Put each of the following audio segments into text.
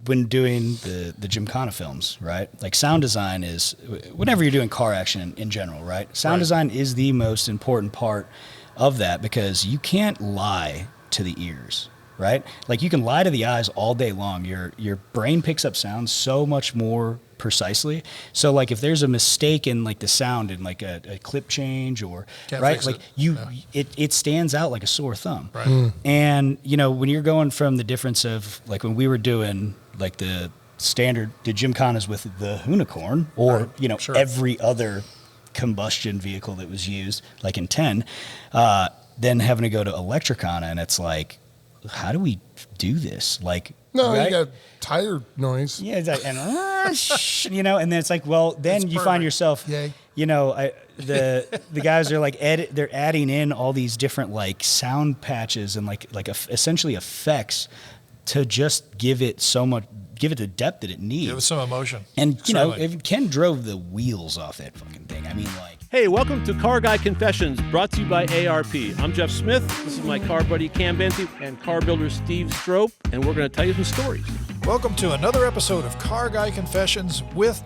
when doing the Gymkhana films, right? Like sound design is, whenever you're doing car action in general, right? Sound design is the most important part of that because you can't lie to the ears, right? Like you can lie to the eyes all day long. Your brain picks up sound so much more precisely. So like if there's a mistake in like the sound in like a clip change or right, like it stands out like a sore thumb. Right. And you know, when you're going from the difference of like when we were doing like the Gymkhanas with the Hoonicorn or you know every other combustion vehicle that was used like in 10, then having to go to Electricana and it's like, how do we do this? Like, no, right? you got tire noise. Yeah, exactly. And you know, and then it's like, well, then you find yourself, you know, the guys are like they're adding in all these different like sound patches and like essentially effects to just give it the depth that it needs. Give it some emotion. And you know, if Ken drove the wheels off that fucking thing, I mean, like. Hey, welcome to Car Guy Confessions, brought to you by ARP. I'm Jeff Smith. This is my car buddy Cam Benty and car builder Steve Strope, and we're going to tell you some stories. Welcome to another episode of Car Guy Confessions with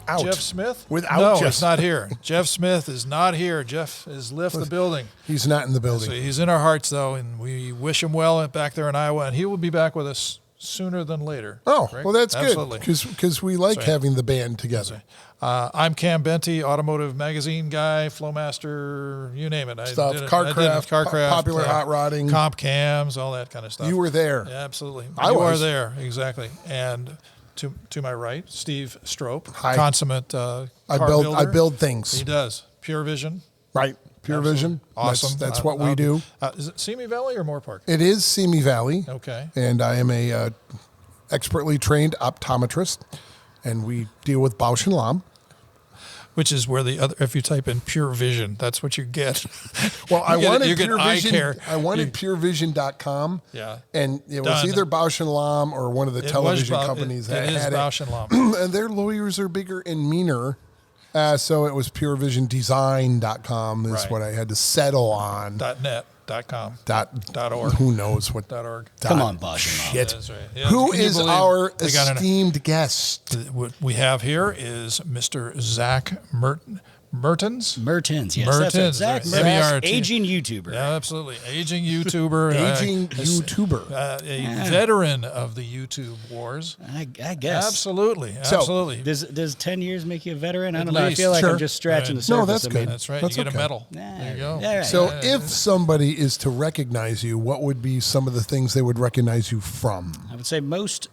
Jeff Smith. Without Jeff. He's not here. Jeff Smith is not here. Jeff has left the building. He's not in the building. So he's in our hearts, though, and we wish him well back there in Iowa, and he will be back with us sooner than later. Oh, right? well, that's Absolutely. good because we like having the band together. I'm Cam Benty, automotive magazine guy, Flowmaster, you name it. Carcraft, Popular Hot Rodding, Comp Cams, all that kind of stuff. You were there. Yeah, absolutely. I was. You are there, exactly. And to my right, Steve Strope, Hi. consummate car builder. I build things. He does. Pure Vision. Right. Pure Vision. Awesome. That's what we do. Is it Simi Valley or Moore Park? It is Simi Valley. Okay. And I am a expertly trained optometrist, and we deal with Bausch and Lomb. Which is where if you type in Pure Vision, that's what you get. Well, I wanted Pure Vision. I wanted purevision.com. Yeah. And it was either Bausch and Lomb or one of the television companies that had it. Bausch and Lomb. And their lawyers are bigger and meaner. So it was purevisiondesign.com is what I had to settle on. .net.com. .org. Who knows what .org. Come on, Bosch and Lomb. That's right. Yeah. Who is our esteemed guest? What we have here is Mr. Zac Mertens. Mertens, yes. Mertens. Zac Right. Mertens, aging YouTuber. Yeah, absolutely. Aging YouTuber. A veteran of the YouTube wars. I guess. Absolutely. So, does 10 years make you a veteran? I don't know. I feel like I'm just scratching the surface. No, that's good. That's right. That's you get a medal. There you go. Right. So if somebody is to recognize you, what would be some of the things they would recognize you from? I would say most...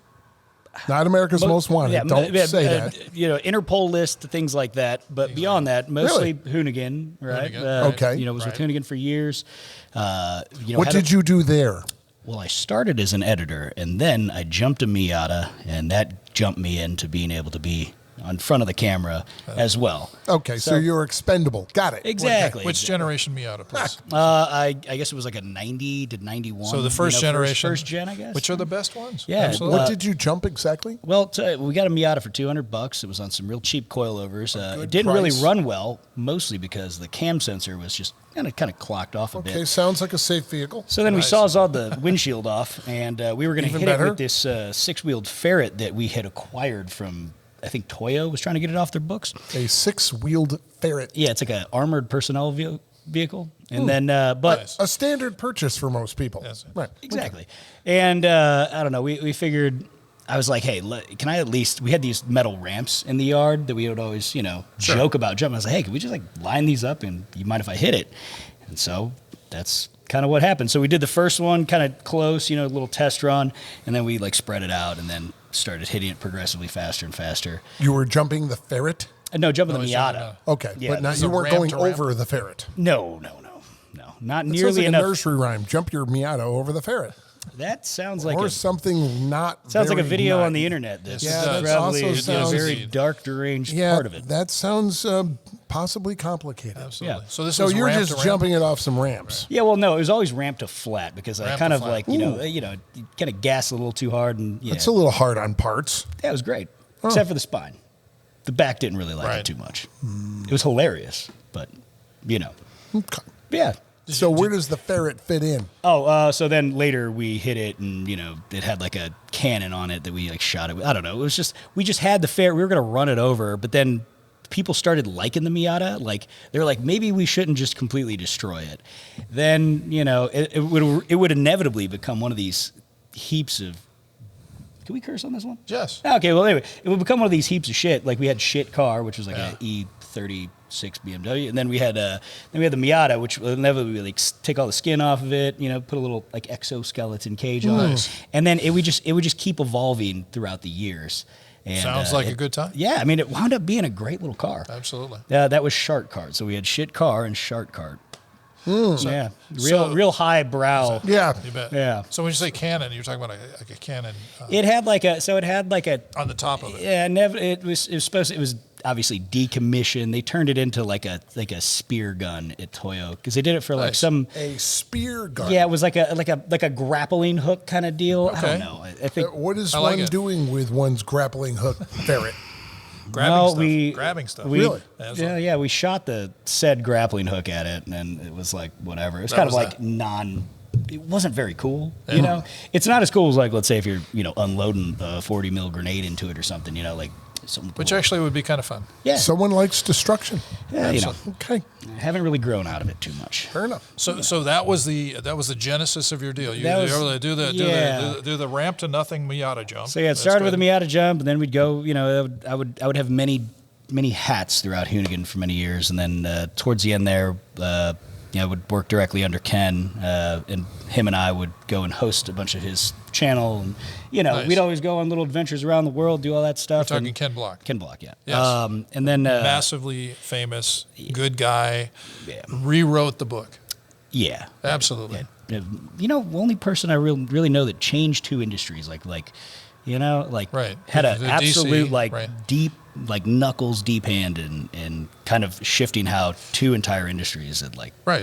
Not America's Most Wanted. Yeah, don't say that. You know, Interpol list, things like that. But beyond that, mostly Hoonigan, right? Okay. You know, was with Hoonigan for years. What did you do there? Well, I started as an editor, and then I jumped to Miata, and that jumped me into being able to be on front of the camera as well. Okay, so you're expendable. Got it. Exactly. Which generation Miata, please? I guess it was like a 90 to 91. So the first generation. First gen, I guess. Which are the best ones. Yeah. Absolutely. What did you jump exactly? Well, we got a Miata for $200. It was on some real cheap coilovers. It didn't really run well, mostly because the cam sensor was just kind of clocked off a bit. Okay, sounds like a safe vehicle. So then we sawzawed the windshield off, and we were going to hit it with this six-wheeled Ferret that we had acquired from... I think Toyo was trying to get it off their books. A six-wheeled Ferret. Yeah, it's like an armored personnel vehicle. And then, but... A standard purchase for most people. Yes. Right. Exactly. Okay. And I don't know, we figured... I was like, hey, can I at least... We had these metal ramps in the yard that we would always, joke about jumping. I was like, hey, can we just line these up and you mind if I hit it? And so that's kind of what happened. So we did the first one kind of close, a little test run, and then we spread it out and then started hitting it progressively faster and faster. You were jumping the Ferret? No, jumping the Miata. Okay, yeah, but you weren't going over the Ferret. No. Not that nearly like enough. A nursery rhyme. Jump your Miata over the Ferret. That sounds like something not. Sounds like a video on the internet. That's probably a very dark, deranged part of it. That sounds possibly complicated. Absolutely. Yeah. So you're just jumping it off some ramps. Right. Yeah. Well, no, it was always ramped to flat because I kind of you kind of gas a little too hard and it's a little hard on parts. Yeah, it was great, except for the spine. The back didn't really like it too much. It was hilarious, but Okay. Yeah. So where does the ferret fit in? So then later we hit it, and it had like a cannon on it that we like shot it with. I don't know. It was just we just had the ferret. We were gonna run it over, but then people started liking the Miata. Like they were like, maybe we shouldn't just completely destroy it. Then it would inevitably become one of these heaps of. Can we curse on this one? Yes. Okay. Well, anyway, it would become one of these heaps of shit. Like we had shit car, which was like an E36 BMW, and then we had the Miata, which would inevitably like take all the skin off of it. Put a little like exoskeleton cage on it, and then it would just keep evolving throughout the years. And, Sounds like a good time. Yeah, I mean, it wound up being a great little car. Absolutely. That was Shark Cart. So we had shit car and Shark Cart. Yeah, real high brow. Yeah. You bet. Yeah. So when you say cannon, you're talking about like a cannon. It had like a on the top of it. Yeah, it was obviously decommissioned. They turned it into like a spear gun at Toyo because they did it for like a spear gun. Yeah, it was like a grappling hook kind of deal. Okay. I don't know. I think What is like one it. doing with one's grappling hook ferret? Grabbing stuff. Really? Yeah. We shot the said grappling hook at it, and it was like whatever. It was kind of like It wasn't very cool. It's not as cool as like let's say if you're unloading a 40 mil grenade into it or something. Like something. Which cool. actually would be kind of fun. Yeah. Someone likes destruction. Yeah, Okay. I haven't really grown out of it too much. Fair enough. So that was the genesis of your deal. You That was- were able to do the ramp to nothing Miata jump. So yeah, it started with a Miata jump, and then we'd go. I would have many hats throughout Hoonigan for many years, and then towards the end there, I would work directly under Ken, and him and I would go and host a bunch of his channel, and Nice. we'd always go on little adventures around the world, do all that stuff. We're talking and Ken Block. Ken Block, yeah. Yes. And then Massively famous, good guy, Yeah. rewrote the book. Yeah. Absolutely. Only person I really know that changed two industries, like Right. had an The absolute DC, deep, knuckles deep hand in kind of shifting how two entire industries had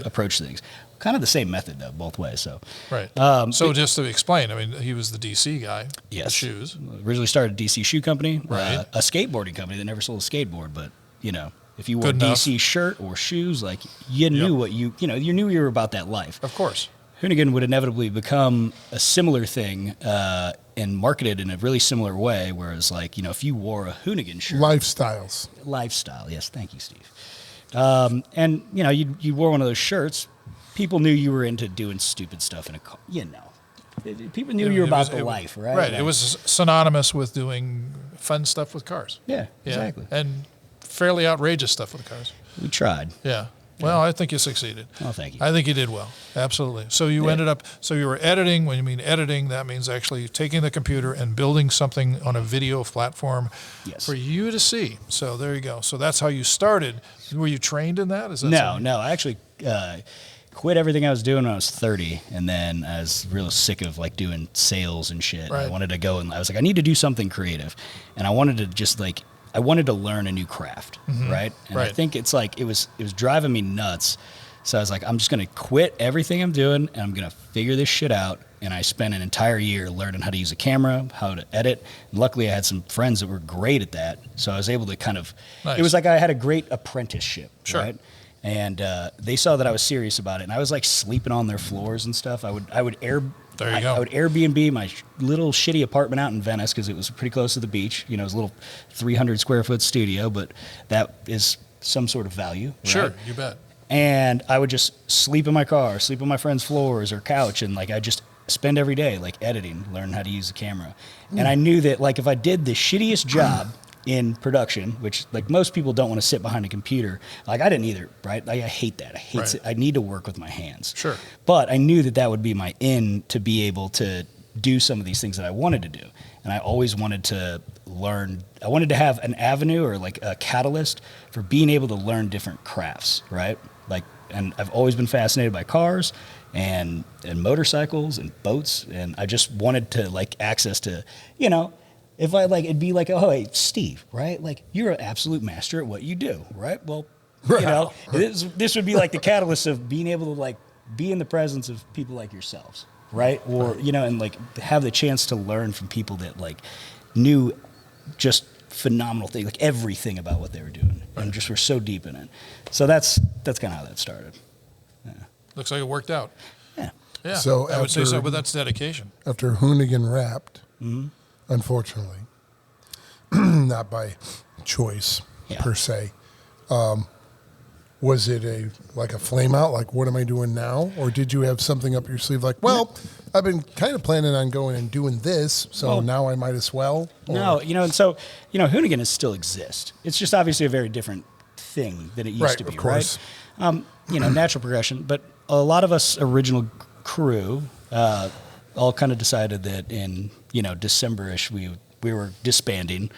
approach things. Kind of the same method though, both ways. So Right. So just to explain, I mean, he was the DC guy. Yes. The shoes. Originally started a DC shoe company, Right. a skateboarding company that never sold a skateboard, but if you wore Good enough. DC shirt or shoes, you knew what you knew you were about that life. Of course. Hoonigan would inevitably become a similar thing and marketed in a really similar way. Whereas, if you wore a Hoonigan shirt, Lifestyles. lifestyle, yes, thank you, Steve. And you wore one of those shirts, people knew you were into doing stupid stuff in a car. People knew you were about the life, right? Right. It was synonymous with doing fun stuff with cars. Yeah, exactly. And fairly outrageous stuff with cars. We tried. Yeah. Well, I think you succeeded. Oh, thank you. I think you did well. Absolutely. So you ended up, you were editing. When you mean editing, that means actually taking the computer and building something on a video platform Yes. for you to see. So there you go. So that's how you started. Were you trained in that? Is that No. something- I actually quit everything I was doing when I was 30, and then I was real sick of doing sales and shit. Right. I wanted to go, and I was like, I need to do something creative, and I wanted to just I wanted to learn a new craft, right? And I Right. think it was driving me nuts. So I was like, I'm just gonna quit everything I'm doing, and I'm gonna figure this shit out. And I spent an entire year learning how to use a camera, how to edit. And luckily, I had some friends that were great at that, so I was able to kind of. Nice. It was like I had a great apprenticeship, Sure. right? And they saw that I was serious about it, and I was sleeping on their floors and stuff. I would There you go. I would Airbnb my little shitty apartment out in Venice because it was pretty close to the beach. It was a little 300 square foot studio, but that is some sort of value. Right? Sure, you bet. And I would just sleep in my car, sleep on my friend's floors or couch, and I just spend every day editing, learning how to use the camera. And I knew that if I did the shittiest job in production, which most people don't want to sit behind a computer. I didn't either, right? I hate that. I hate Right. it. I need to work with my hands. Sure. But I knew that would be my in to be able to do some of these things that I wanted to do. And I always wanted to learn. I wanted to have an avenue or a catalyst for being able to learn different crafts, right? And I've always been fascinated by cars and motorcycles and boats. And I just wanted to access to, if it'd be oh, hey, Steve, right? You're an absolute master at what you do, right? Well, this would be the catalyst of being able to be in the presence of people like yourselves, right? Or, and have the chance to learn from people that knew just phenomenal things, everything about what they were doing and just were so deep in it. So that's kind of how that started. Yeah. Looks like it worked out. Yeah. Yeah, So I would say so, after- but that's dedication. After Hoonigan wrapped, unfortunately, not by choice per se, was it like a flame out? Like, what am I doing now? Or did you have something up your sleeve like, well, I've been kind of planning on going and doing this, so now I might as well? Or- No, and so, Hoonigans still exist. It's just obviously a very different thing than it used Right, to be, of course. right? Natural progression. But a lot of us original crew all kind of decided that in, December-ish we were disbanding.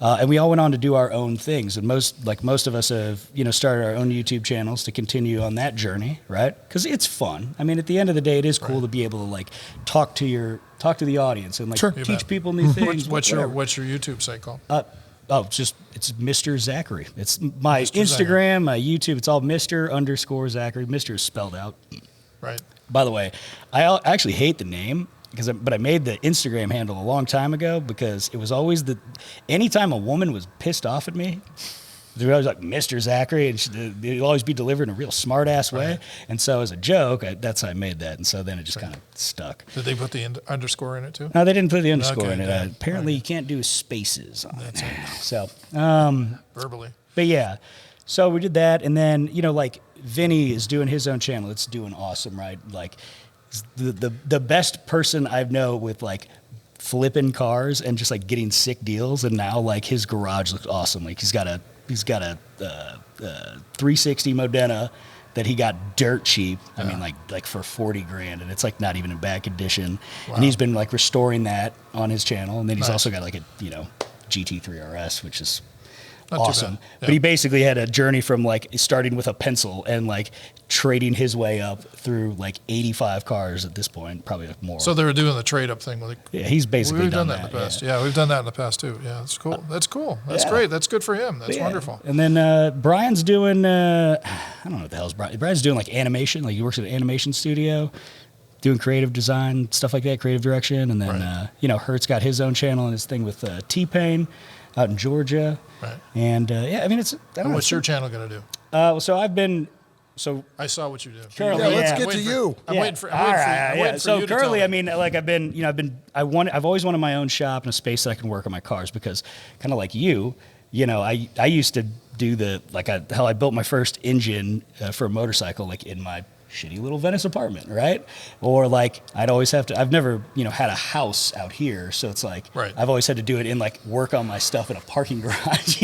And we all went on to do our own things. And most of us have, started our own YouTube channels to continue on that journey, right? Because it's fun. I mean, at the end of the day, it is cool to be able to talk to the audience and Sure. teach people new things. What's your whatever. YouTube site called? It's Mr. Zachary. It's my Mr. Instagram, my YouTube. It's all Mr._Zachary. Mr. is spelled out. Right. By the way, I actually hate the name but I made the Instagram handle a long time ago because it was always anytime a woman was pissed off at me, they were always like Mr. Zachary, and they'd always be delivered in a real smart ass way. Right. And so as a joke, that's how I made that. And so then it just kind of stuck. Did they put the underscore in it too? No, they didn't put the underscore Okay, in it. yeah. Apparently, you can't do spaces on it. So, Verbally. but yeah, so we did that, and then Vinny is doing his own channel. It's doing awesome, right? Like the best person I know with flipping cars and just getting sick deals, and now his garage looks awesome. He's got a 360 Modena that he got dirt cheap. I mean, for 40 grand, and it's not even in bad condition. Wow. And he's been restoring that on his channel, and then he's Nice. also got a GT3 RS, which is Not too awesome. bad. But Yeah. he basically had a journey from starting with a pencil and trading his way up through 85 cars at this point, probably more. So they were doing the trade up thing. Yeah, he's basically We've done done that in the past. yeah. Yeah, we've done that in the past too. Yeah, that's cool. That's cool. That's Yeah. great. That's good for him. That's Yeah. wonderful. And then Brian's doing, I don't know what the hell's Brian. Brian's doing animation. He works at an animation studio, doing creative design, stuff like that, creative direction. And then, Right. Hertz got his own channel and his thing with T-Pain out in Georgia. Right. And I mean, it's, I don't know. What's your channel going to do? So I've been, I saw what you did. Currently, Yeah, let's yeah. get to you. I'm Yeah. waiting for. All right, I'm waiting for So you to currently, tell I mean, I've always wanted my own shop and a space that I can work on my cars because, kind of like you, I used to do how I built my first engine for a motorcycle in my shitty little Venice apartment, right? Or I'd always have to. I've never had a house out here, so it's Right. I've always had to do it in work on my stuff in a parking garage,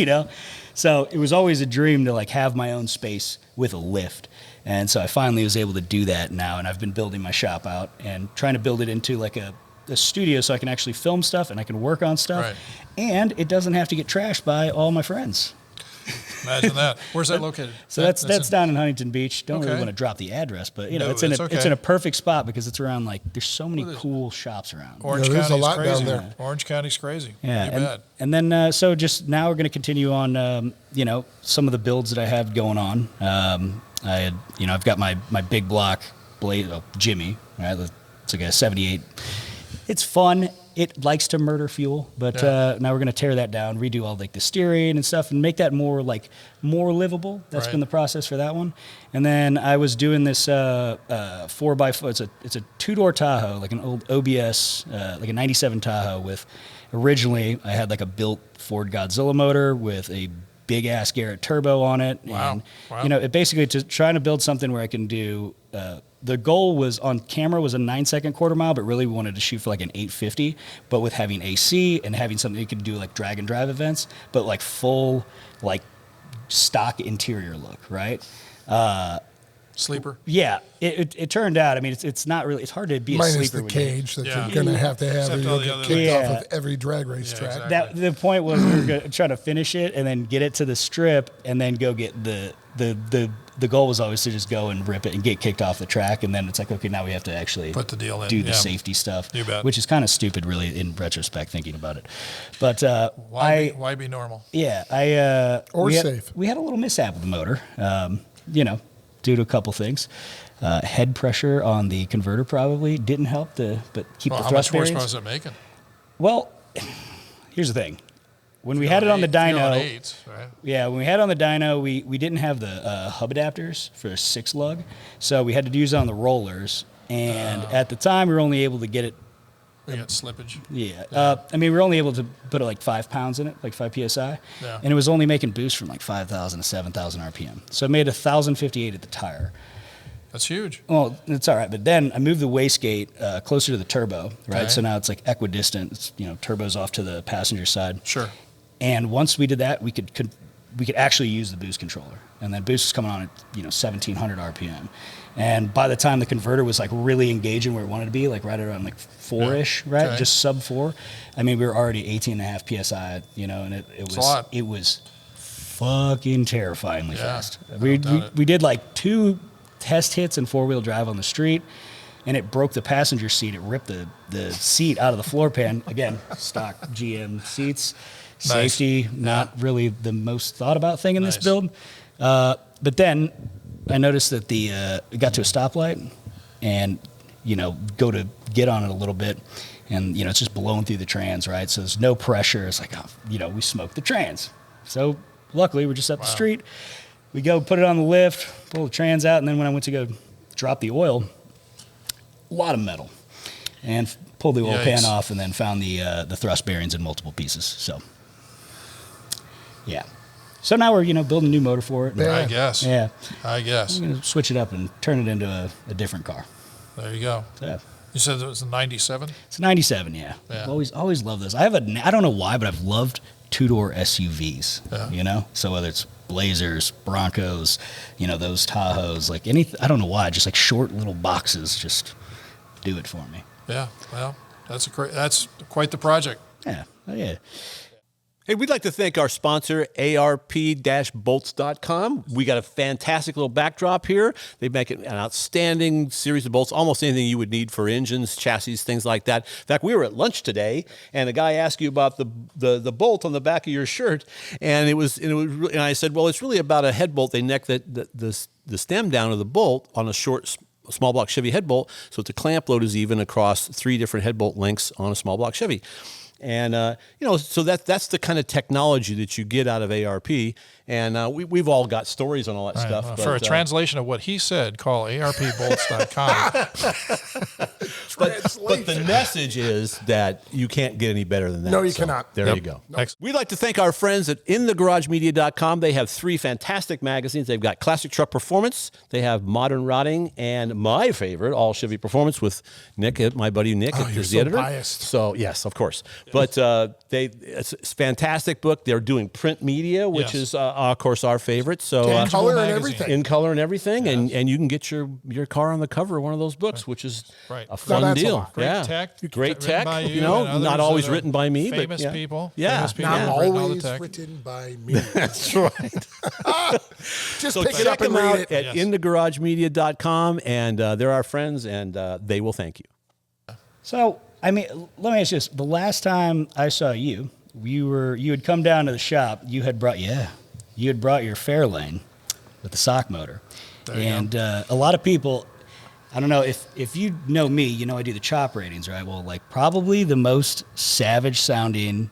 So it was always a dream to have my own space with a lift. And so I finally was able to do that now, and I've been building my shop out and trying to build it into a studio so I can actually film stuff and I can work on stuff. Right. And it doesn't have to get trashed by all my friends. Imagine that. Where's that located? So that's down in Huntington Beach. Don't really Okay. want to drop the address, but No, it's that's okay. in a perfect spot because it's around the's so many cool shops around. Orange Yeah, there's a County's lot down crazy. there. Orange County's crazy. Yeah, You bet. and then so just now we're going to continue on, some of the builds that I have going on. I've got my big block blade, Jimmy, right? It's a 78. It's fun. It likes to murder fuel, but Yeah. now we're going to tear that down, redo all the steering and stuff, and make that more livable. That's Right. been the process for that one. And then I was doing this 4x4. It's a two-door Tahoe, an old OBS, a '97 Tahoe with. Originally, I had a built Ford Godzilla motor with a big ass Garrett turbo on it. Wow. And, Wow. it basically trying to build something where I can do, the goal was on camera was a 9-second quarter mile, but really we wanted to shoot for an 850, but with having AC and having something you could do drag and drive events, but full, stock interior look, right? Sleeper. Yeah, it turned out. I mean, it's not really. It's hard to be a Minus sleeper the when you- cage that Yeah. you're going to have, Except or all you'll the get other kicked things. off Yeah. of every drag race Yeah, track. exactly. That the point was we were trying to finish it and then get it to the strip and then go get the goal was always to just go and rip it and get kicked off the track, and then it's okay, now we have to actually Put the deal in, do the yeah. safety stuff, You bet. which is kind of stupid really in retrospect thinking about it. But Why be normal? yeah, Or we had, safe. We had a little mishap with the motor, due to a couple things. Head pressure on the converter probably didn't help but keep Well, the how thrust much horsepower bearings. is it making? Well, here's the thing. when we had it on the dyno, 8s, right? yeah, when we had it on the dyno, we didn't have the hub adapters for a 6 lug, so we had to use it on the rollers. And at the time, we were only able to get it. We got slippage. Yeah. I mean, we were only able to put like 5 pounds in it, like 5 psi, and it was only making boost from like 5,000 to 7,000 RPM. So it made 1,058 at the tire. That's huge. Well, it's all right, but then I moved the wastegate closer to the turbo, right? Okay. So now it's like equidistant. It's, turbo's off to the passenger side. Sure. And once we did that, we could actually use the boost controller, and then boost was coming on at 1,700 RPM. And by the time the converter was like really engaging where it wanted to be, like right around like 4-ish, right? Okay. Just sub 4. I mean, we were already 18.5 PSI, and it was fucking terrifyingly fast. We did like 2 test hits and 4-wheel drive on the street, and it broke the passenger seat. It ripped the seat out of the floor pan. Again, stock GM seats. Nice. Safety, not really the most thought about thing in this Nice. build. But then I noticed that it got to a stoplight, and go to get on it a little bit, and it's just blowing through the trans, right? So there's no pressure. It's like, we smoked the trans. So luckily we're just up the street. We go put it on the lift, pull the trans out, and then when I went to go drop the oil, a lot of metal, and pulled the oil pan off, and then found the thrust bearings in multiple pieces. So yeah. So now we're, building a new motor for it. I guess. Yeah. I guess. We're going to switch it up and turn it into a different car. There you go. So, yeah. You said it was a 97? It's a 97, yeah. Yeah. I've always loved this. I don't know why, but I've loved 2-door SUVs, So whether it's Blazers, Broncos, those Tahoes, like I don't know why, just like short little boxes just do it for me. Yeah. Well, that's quite the project. Yeah. Oh, yeah. Hey, we'd like to thank our sponsor, ARP-bolts.com. We got a fantastic little backdrop here. They make an outstanding series of bolts, almost anything you would need for engines, chassis, things like that. In fact, we were at lunch today, and a guy asked you about the bolt on the back of your shirt, and and I said, well, it's really about a head bolt. They neck the stem down of the bolt on a short small block Chevy head bolt, so that the clamp load is even across 3 different head bolt lengths on a small block Chevy. And, so that's the kind of technology that you get out of ARP. And we've all got stories on all that stuff. Well, for a translation of what he said, call ARPbolts.com. But the message is that you can't get any better than that. No, you cannot. There you go. Next. We'd like to thank our friends at InTheGarageMedia.com. They have 3 fantastic magazines. They've got Classic Truck Performance, they have Modern Rotting, and my favorite, All Chevy Performance, with Nick, my buddy Nick, Oh, you're is so the editor. biased. So yes, of course. But it's a fantastic book. They're doing print media, which is of course our favorite. So In color and magazine. everything. in color and everything, and you can get your car on the cover of one of those books, which is Right. a fun that's a deal. lot. Great Yeah. tech. Great Written tech. by you Not and others always that are written by me, but famous yeah. people. Yeah. Famous people Not have written all the always tech. written by me. That's right. Just So pick it check up and them out read it. at Yes. InTheGarageMedia.com, and they're our friends, and they will thank you. So, I mean, let me ask you this. The last time I saw you, you had come down to the shop. You had brought your Fairlane with the sock motor. And a lot of people, I don't know, if you know me, I do the chop ratings, right? Well, like probably the most savage sounding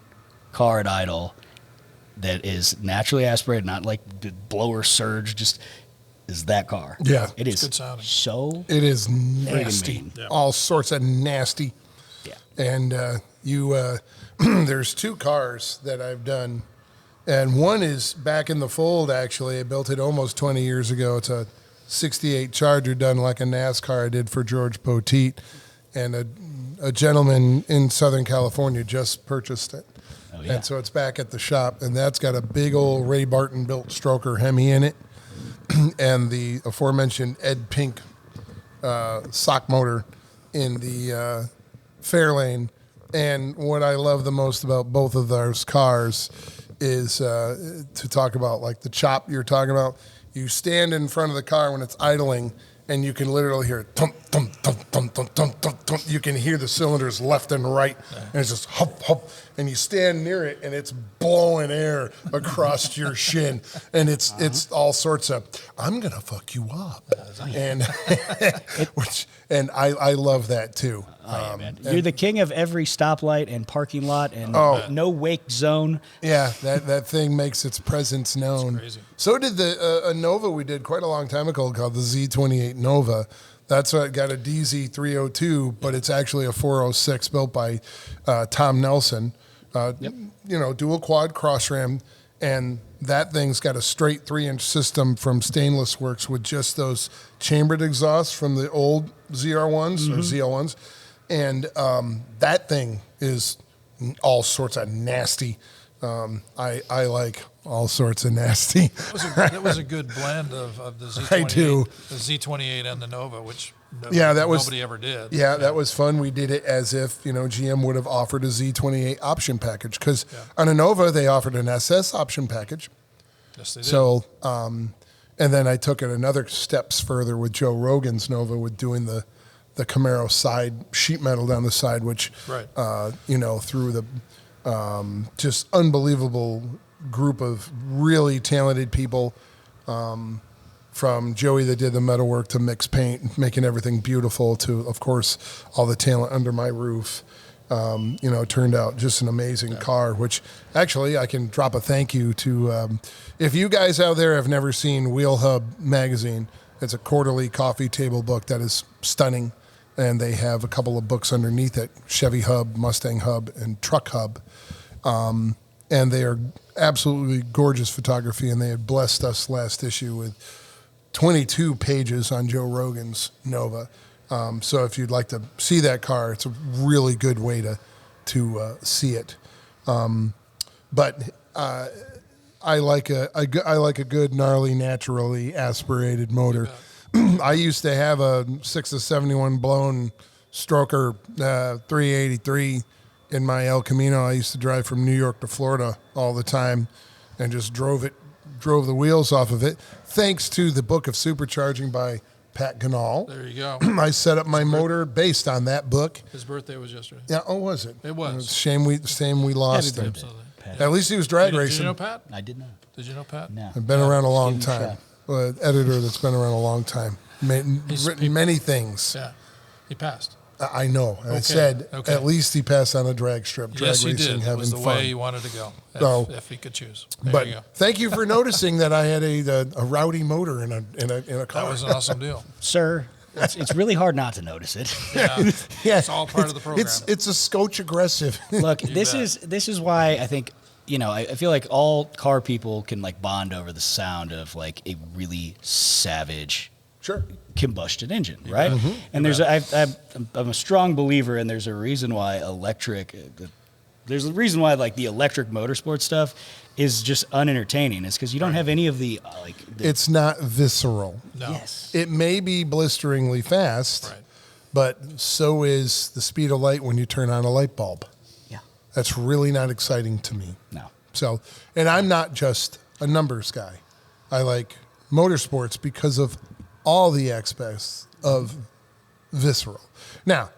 car at idle that is naturally aspirated, not like the blower surge, just is that car. Yeah. It is good sounding. so It is friggin' nasty. mean. Yeah. All sorts of nasty. Yeah. And there's 2 cars that I've done. And one is back in the fold, actually. I built it almost 20 years ago. It's a 68 Charger done like a NASCAR I did for George Poteet. And a gentleman in Southern California just purchased it. Oh, yeah. And so it's back at the shop. And that's got a big old Ray Barton built stroker Hemi in it. And the aforementioned Ed Pink sock motor in the Fairlane. And what I love the most about both of those cars is to talk about like the chop you're talking about. You stand in front of the car when it's idling, and you can literally hear it thump, thump, thump, thump, thump, thump, thump, thump. You can hear the cylinders left and right, and it's just hop, hop. And you stand near it, and it's blowing air across your shin, and it's all sorts of "I'm gonna fuck you up," and and I love that too. Oh, yeah, man. You're the king of every stoplight and parking lot and no wake zone. Yeah, that thing makes its presence known. crazy. So did the a Nova we did quite a long time ago called the Z28 Nova. That's what got a DZ302, but it's actually a 406 built by Tom Nelson. Dual quad cross ram, and that thing's got a straight 3-inch system from Stainless Works with just those chambered exhausts from the old ZR1s or ZL1s. And that thing is all sorts of nasty. I like all sorts of nasty. That was a good blend of the Z28, I do. The Z28 and the Nova, which nobody ever did. Yeah, that was fun. We did it as if, GM would have offered a Z28 option package. Because on a Nova, they offered an SS option package. Yes, they did. So, and then I took it another steps further with Joe Rogan's Nova with doing the Camaro side sheet metal down the side, which, through the just unbelievable group of really talented people, from Joey that did the metalwork to mix paint, making everything beautiful, to, of course, all the talent under my roof. Turned out just an amazing car, which actually I can drop a thank you to. If you guys out there have never seen Wheel Hub magazine, it's a quarterly coffee table book that is stunning. And they have a couple of books underneath it, Chevy Hub, Mustang Hub, and Truck Hub. And they are absolutely gorgeous photography, and they had blessed us last issue with 22 pages on Joe Rogan's Nova. So if you'd like to see that car, it's a really good way to see it. But I like a good, gnarly, naturally aspirated motor. I used to have a 6 of 71 blown stroker 383 in my El Camino. I used to drive from New York to Florida all the time and just drove the wheels off of it. Thanks to the book of Supercharging by Pat Ganal. There you go. I set up my motor based on that book. His birthday was yesterday. Yeah, was it? It was. Shame we lost him. Absolutely. At least he was drag Did racing. you know Pat? I did not. Did you know Pat? No. I've been around a long Give him a time. shot. Editor that's been around a long time. Written many things. Yeah. He passed. I know. I said at least he passed on a drag strip. Drag Yes, he racing, did. It having was the fun. way he wanted to go, if he could choose. There But you go. thank you for noticing that I had a rowdy motor in a car. That was an awesome deal. Sir, it's really hard not to notice it. Yeah. Yeah, It's all part of the program. It's a scotch aggressive. Look, this is why I think, I feel like all car people can bond over the sound of a really savage Sure. combustion engine, right? And I'm a strong believer, and there's a reason why the electric motorsport stuff is just unentertaining. It's because you don't have any of the It's not visceral. No. yes. It may be blisteringly fast, Right. but so is the speed of light when you turn on a light bulb. Yeah. That's really not exciting to me. No. So, and I'm not just a numbers guy. I like motorsports because of all the aspects of visceral. Now,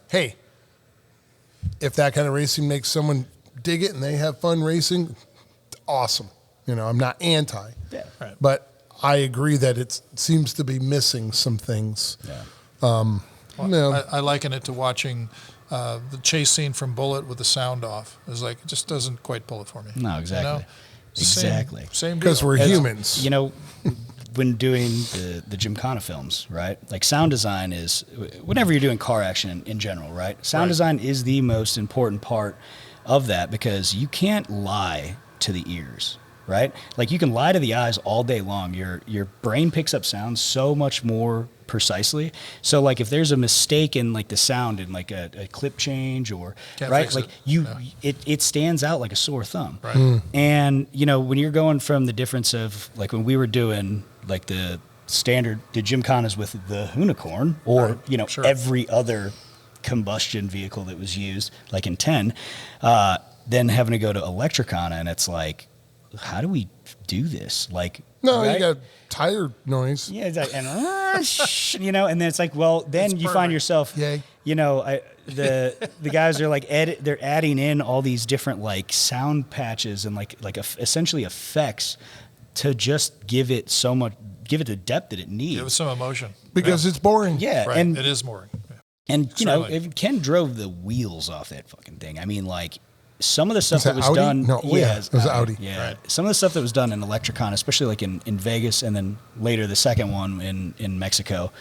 hey, if that kind of racing makes someone dig it and they have fun racing, awesome. I'm not anti. Yeah. Right. But I agree that it seems to be missing some things. Yeah. I liken it to watching the chase scene from Bullet with the sound off. It's it just doesn't quite pull it for me. No, exactly. It's the Exactly. Same Because deal. we're humans. When doing the Gymkhana films, right? Sound design is, whenever you're doing car action in general, right? Sound design is the most important part of that, because you can't lie to the ears, right? You can lie to the eyes all day long. Your brain picks up sound so much more precisely. So if there's a mistake in the sound in a clip change or Can't right, fix it. it stands out like a sore thumb. Right. And when you're going from the difference of when we were doing the Gymkhanas with the Hoonicorn, or Sure. every other combustion vehicle that was used in 10, then having to go to Electricana, and it's how do we do this? Like, No, right? you got tire noise. Yeah, it's like, and and then it's like, well, then you find yourself, Yay. the guys are like they're adding in all these different like sound patches and essentially effects to just give it the depth that it needs. Give it some emotion. Because it's boring. Yeah, Right. and It is boring. Yeah. and Certainly. if Ken drove the wheels off that fucking thing. I mean, like some of the stuff Was that that was Audi? done. No, yeah, it was Audi. Yeah, Right. some of the stuff that was done in Electricon, especially like in Vegas, and then later the second one in Mexico.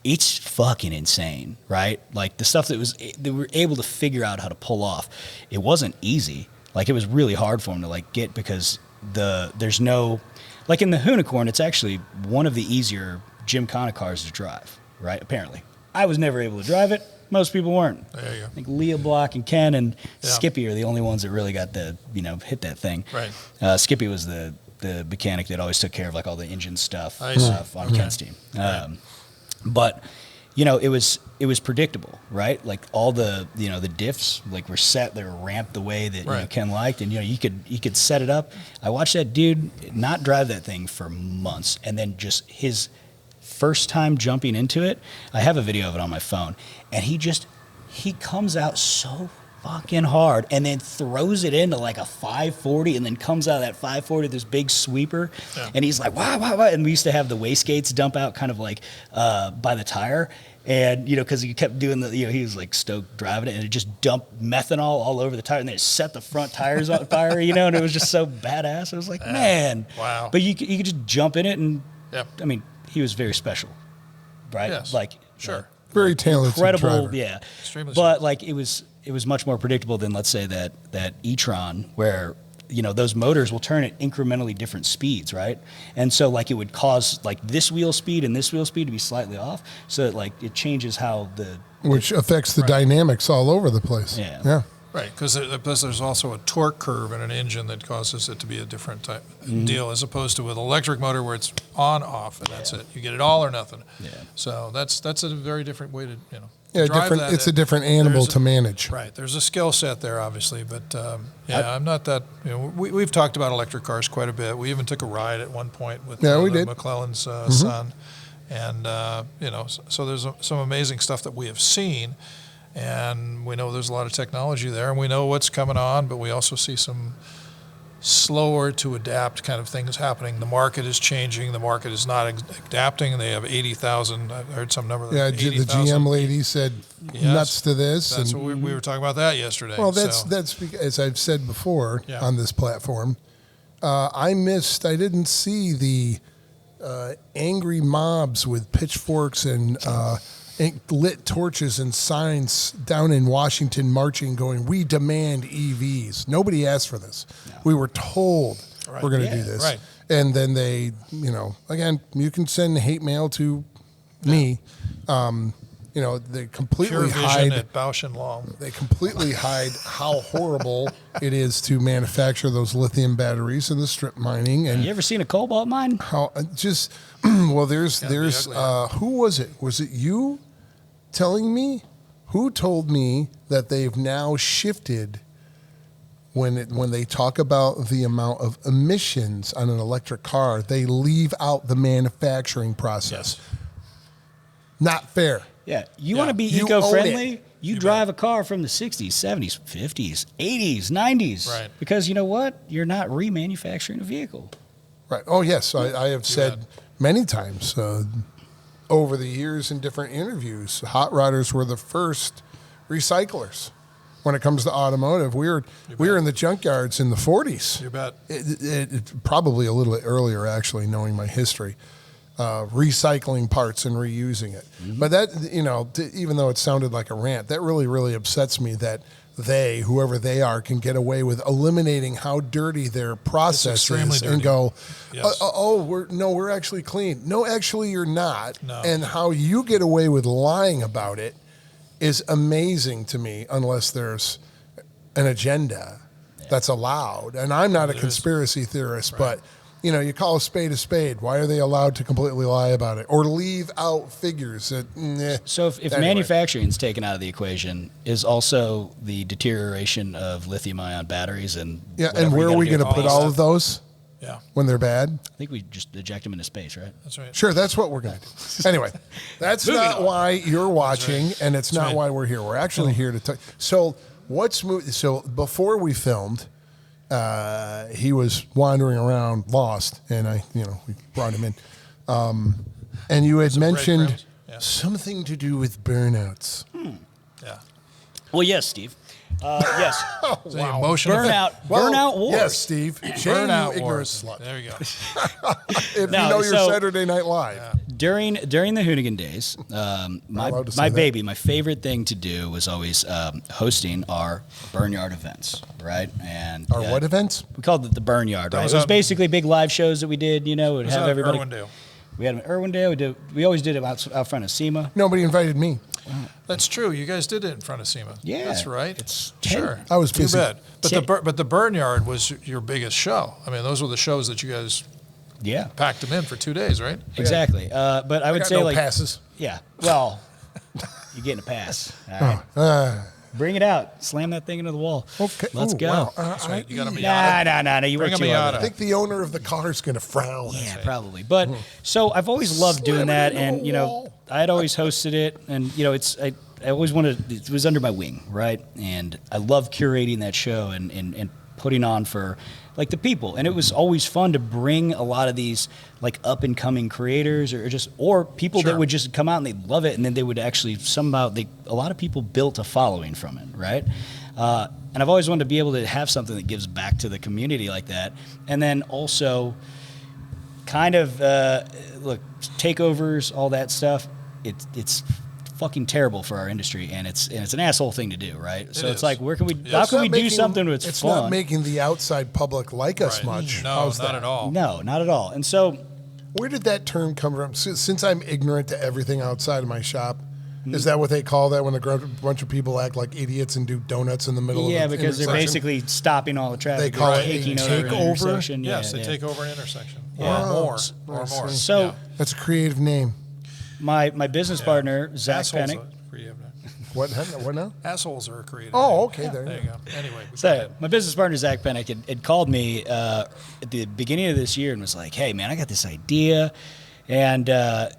It's fucking insane, right? Like the stuff they were able to figure out how to pull off. It wasn't easy. Like it was really hard for them to like get because there's no, like in the Hoonicorn, it's actually one of the easier Gymkhana cars to drive, right? Apparently, I was never able to drive it. Most people weren't. There you go. I think Leah Block and Ken and Yeah. Skippy are the only ones that really got hit that thing. Right. Skippy was the mechanic that always took care of like all the engine stuff I see. on Ken's team. But it was predictable, right? Like all the the diffs like were set, they were ramped the way that Right. Ken liked, and you could set it up. I watched that dude not drive that thing for months, and then just his first time jumping into it. I have a video of it on my phone, and he comes out so fucking hard and then throws it into like a 540 and then comes out of that 540 this big sweeper. Yeah. And he's like, wow. And we used to have the wastegates dump out kind of like by the tire. And, because he kept doing he was like stoked driving it and it just dumped methanol all over the tire and then it set the front tires on fire, and it was just so badass. I was like, man. Wow. But you could just jump in it and, Yep. I mean, he was very special, right? Yes. Like, Sure. Very talented incredible, driver. yeah. Extremely But like it was much more predictable than let's say that e-tron where those motors will turn at incrementally different speeds, right? And so like it would cause like this wheel speed and this wheel speed to be slightly off, so that like it changes how Which affects the dynamics all over the place. Yeah. Right, because there's also a torque curve in an engine that causes it to be a different type deal, as opposed to with electric motor where it's on, off, and that's it. You get it all or nothing. Yeah. So that's a very different way to Yeah, drive different. that. It's a different animal There's to manage. Right, there's a skill set there, obviously, but I'm not that. We've talked about electric cars quite a bit. We even took a ride at one point with Yeah, we did. McClellan's son, and so there's some amazing stuff that we have seen. And we know there's a lot of technology there, and we know what's coming on, but we also see some slower to adapt kind of things happening. The market is changing. The market is not adapting. They have 80,000. I heard some number. Yeah, like the 80,000. GM lady said Yes. nuts to this. That's and, what we were talking about that yesterday. well, So, that's because, as I've said before Yeah. on this platform, I didn't see the angry mobs with pitchforks and lit torches and signs down in Washington marching going, we demand EVs. Nobody asked for this. No. We were told we're going to do this. right. And then they, again, you can send hate mail to me. They completely Pure Vision hide. at Bausch and Lomb. They completely hide how horrible it is to manufacture those lithium batteries and the strip mining and you ever seen a cobalt mine? how just well there's ugly. who was it? Was it you telling me? Who told me that they've now shifted when they talk about the amount of emissions on an electric car, they leave out the manufacturing process. Yes. Not fair. Yeah, you want to be You eco-friendly? own it. You drive a car from the 60s, 70s, 50s, 80s, 90s. Right. Because you know what? You're not remanufacturing a vehicle. Right. Oh, yes. I have said many times over the years in different interviews, hot rodders were the first recyclers when it comes to automotive. We were in the junkyards in the 40s. You bet. It probably a little bit earlier, actually, knowing my history. Recycling parts and reusing it. Mm-hmm. But that, even though it sounded like a rant, that really, really upsets me that whoever they are, can get away with eliminating how dirty their process extremely is dirty. and go, Yes. we're actually clean. No, actually you're not. No. And how you get away with lying about it is amazing to me, unless there's an agenda that's allowed. And I'm not a conspiracy theorist, but you call a spade. Why are they allowed to completely lie about it or leave out figures that? So if Anyway. manufacturing is taken out of the equation, is also the deterioration of lithium-ion batteries and Yeah, whatever and you where are gotta we do going to with put all all that of stuff? those Yeah, when they're bad? I think we just eject them into space, right? that's right. Sure, that's what we're going to do. Anyway, that's Moving not on. why you're watching, and it's not right. why we're here. We're actually here to talk. So So before we filmed, he was wandering around lost, and we brought him in. And you had mentioned breadcrumbs. Yeah. something to do with burnouts. Yeah. Well, yes, Steve. Yes. It's the emotion of Burnout Wars. Yes, Steve. Shame Burnout you ignorant Wars. slut. There you go. If No, you know your so- Saturday Night Live. During the Hoonigan days, allowed to say my that. baby, my favorite thing to do was always hosting our Burnyard events, right? And Or what events? we called it the Burnyard, right? was It was out- basically big live shows that we did. We'd Was have that everybody. Irwindale? We had them in Irwindale. We always did it out front of SEMA. Nobody invited me. That's true. You guys did it in front of SEMA. Yeah, That's right. it's sure. I was Too busy. bad. But Ten- but the Burnyard was your biggest show. I mean, those were the shows that you guys Yeah, packed them in for 2 days, right? exactly. But I would Got say no like passes. yeah. Well, you're getting a pass. All right. Bring it out. Slam that thing into the wall. Okay. Let's Ooh, go. wow. That's right. You got a Miata. Nah. You Bring work a too hard. Miata. I think the owner of the car is going to frown. Yeah, probably. But so I've always loved doing that, and I had always hosted it, and I always wanted it was under my wing, right? And I love curating that show and putting on for like the people, and it was always fun to bring a lot of these like up and coming creators or people Sure. that would just come out and they love it, and then they would actually somehow a lot of people built a following from it, right? And I've always wanted to be able to have something that gives back to the community like that, and then also kind of look takeovers, all that stuff. It's fucking terrible for our industry, and it's an asshole thing to do, right? So is. it's like, where can we? Yeah. How It's can not we do making- something that's it's fun? not making the outside public like us Right. much. No, How's not that? at all. No, not at all. And so Where did that term come from? Since I'm ignorant to everything outside of my shop, is that what they call that when a bunch of people act like idiots and do donuts in the middle yeah, of the because they're intersection? basically stopping all the traffic. They call They're it a taking over an takeover? intersection. Yes, Yeah, they yeah. take over an intersection. Yeah. Or I more. see. So Yeah. That's a creative name. my business partner Zac Assholes Mertens. are creative. What now? Assholes are a creative. Oh, name. okay, there you There you go. Anyway, go So ahead. my business partner Zac Pennick had called me at the beginning of this year and was like, "Hey man, I got this idea," and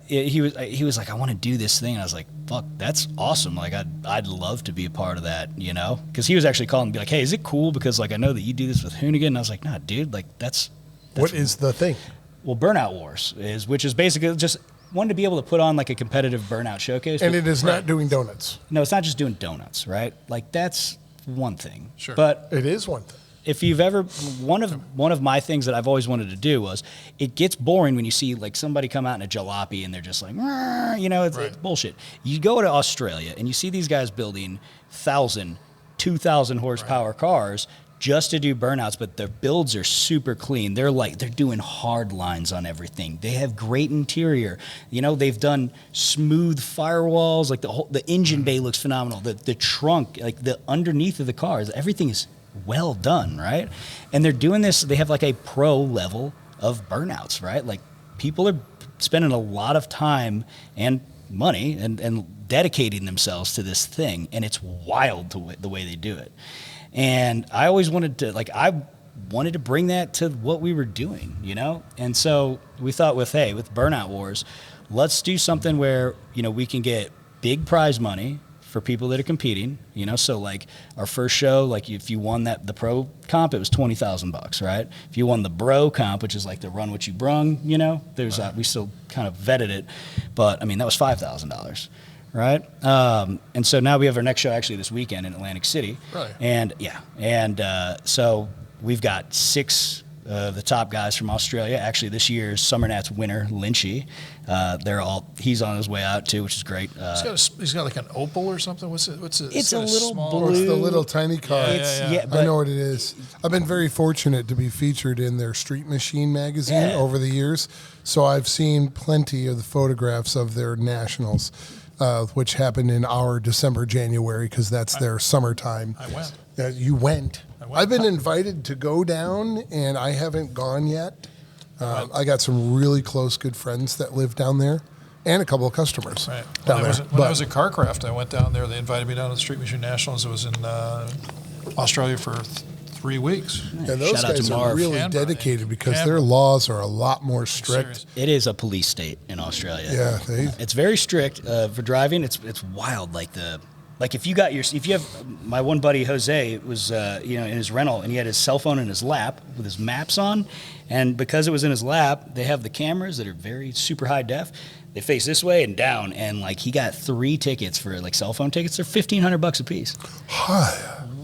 he was like, "I want to do this thing." And I was like, "Fuck, that's awesome! Like I'd love to be a part of that, Because he was actually calling and be like, "Hey, is it cool? Because like I know that you do this with Hoonigan." And I was like, "Nah, dude, like that's What is the thing? well, Burnout Wars which is basically just." Wanted to be able to put on like a competitive burnout showcase. And but- it is not doing donuts. no, it's not just doing donuts, right? Like that's one thing. Sure. But It is one thing. if you've ever one of my things that I've always wanted to do was it gets boring when you see like somebody come out in a jalopy and they're just like, it's Right. bullshit. You go to Australia and you see these guys building 1,000, 2,000 horsepower cars just to do burnouts, but their builds are super clean. They're doing hard lines on everything. They have great interior. They've done smooth firewalls. Like the engine bay looks phenomenal. The trunk, like the underneath of the cars, everything is well done, right? And they're doing this. They have like a pro level of burnouts, right? Like people are spending a lot of time and money and dedicating themselves to this thing, and it's wild the way they do it. And I always wanted to bring that to what we were doing, And so we thought with Burnout Wars, let's do something where, we can get big prize money for people that are competing, So like our first show, like if you won the pro comp, it was $20,000, right? If you won the bro comp, which is like the run what you brung, there's we still kind of vetted it, but I mean, that was $5,000. Right, and so now we have our next show actually this weekend in Atlantic City, Right. and so we've got 6 of the top guys from Australia. Actually, this year's Summer Nats winner, Lynchy, he's on his way out too, which is great. He's got like an Opal or something. What's it? It's got a little small- Oh, it's the blue. little tiny car. Yeah. but I know what it is. I've been very fortunate to be featured in their Street Machine magazine Yeah. over the years, so I've seen plenty of the photographs of their nationals, which happened in our December, January, because that's their summertime. I went. You went. I went. I've been invited to go down, and I haven't gone yet. I got some really close, good friends that live down there, and a couple of customers Right. down When there. I was at Carcraft, I went down there. They invited me down to the Street Machine Nationals. I was in Australia for 3 weeks. and those Shout out to guys are Marv. really Canberra, dedicated because Canberra. their laws are a lot more strict. Serious. It is a police state in Australia. Yeah, It's very strict for driving. It's wild. Like if you have my one buddy Jose was in his rental, and he had his cell phone in his lap with his maps on, and because it was in his lap, they have the cameras that are very super high def. They face this way and down, and like he got 3 tickets for like cell phone tickets. They're $1,500 a piece.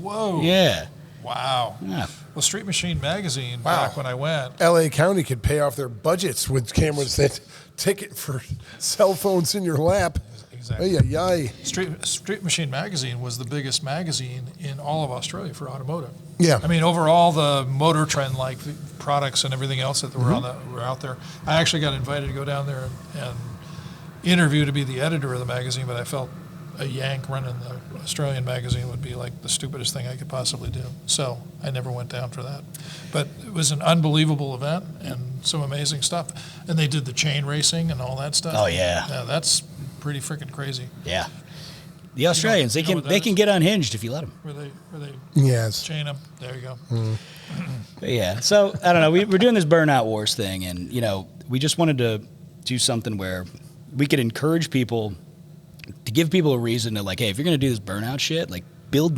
Whoa. Yeah. Wow. Yeah. Well, Street Machine Magazine, Wow. back when I went, LA County could pay off their budgets with cameras that ticket for cell phones in your lap. exactly. Ay, ay, ay. Street Machine Magazine was the biggest magazine in all of Australia for automotive. Yeah. I mean, overall, the motor trend, like the products and everything else that were out there. I actually got invited to go down there and interview to be the editor of the magazine, but I felt a yank running the Australian magazine would be like the stupidest thing I could possibly do. So I never went down for that. But it was an unbelievable event and some amazing stuff. And they did the chain racing and all that stuff. Oh, yeah. Yeah, that's pretty freaking crazy. Yeah. The Australians, you know what that they can is? get unhinged if you let them. Where they Yes. chain them. There you go. But yeah. So I don't know. We're doing this Burnout Wars thing, and we just wanted to do something where we could encourage people to give people a reason to, like, hey, if you're going to do this burnout shit, like, build